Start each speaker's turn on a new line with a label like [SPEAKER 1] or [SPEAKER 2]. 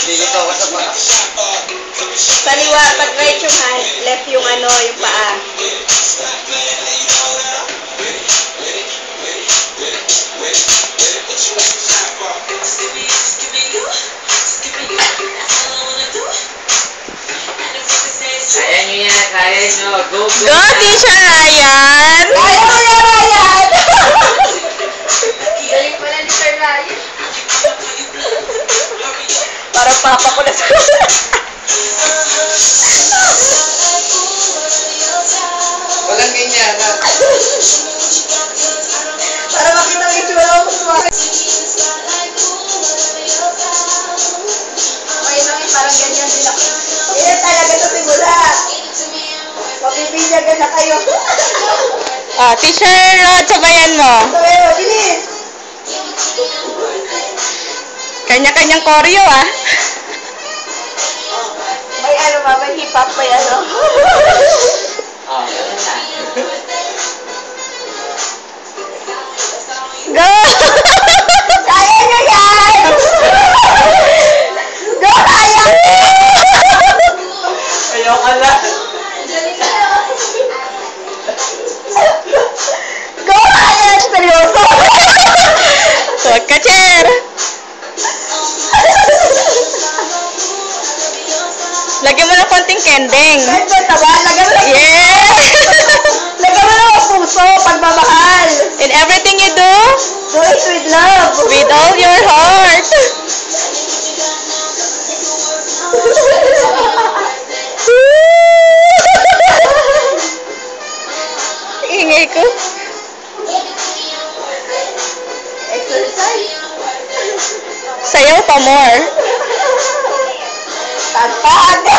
[SPEAKER 1] Lilito ka sa paa.
[SPEAKER 2] Kaliwa, pag right yung hand, left yung ano, yung paa.
[SPEAKER 1] Kaya nyo yan, kaya nyo. Go, go.
[SPEAKER 2] Go, Teacher Ryan!
[SPEAKER 3] Kaya mo yan, Ryan!
[SPEAKER 2] Galing pala ni Sir Ryan. Parang papa ko na sa
[SPEAKER 1] Walang ganyan, ha?
[SPEAKER 3] Para makita mo yung tsura ko sa mga. Okay lang, parang ganyan din ako. Yan talaga ito simula. Mapipinyagan na kayo.
[SPEAKER 2] Teacher Rod, sabayan mo.
[SPEAKER 3] So, bilis.
[SPEAKER 2] Kanya-kanyang choreo, ah.
[SPEAKER 3] May ano ba? May hip-hop may ano?
[SPEAKER 1] Oh, ganun na.
[SPEAKER 2] Go!
[SPEAKER 3] Kaya nyo yan! Go, kaya!
[SPEAKER 1] Ayoko lang.
[SPEAKER 3] Go, kaya! Seryoso!
[SPEAKER 2] Huwag ka, chair! Lagyan mo ng konting kending.
[SPEAKER 3] Kahit ba taba? Lagyan mo lang.
[SPEAKER 2] Yeah!
[SPEAKER 3] Lagyan mo lang ang puso, pagmamahal.
[SPEAKER 2] In everything you do,
[SPEAKER 3] Do it with love.
[SPEAKER 2] with all your heart. Ingay ko.
[SPEAKER 3] Exercise.
[SPEAKER 2] Sayaw pa more.
[SPEAKER 3] Tagpag!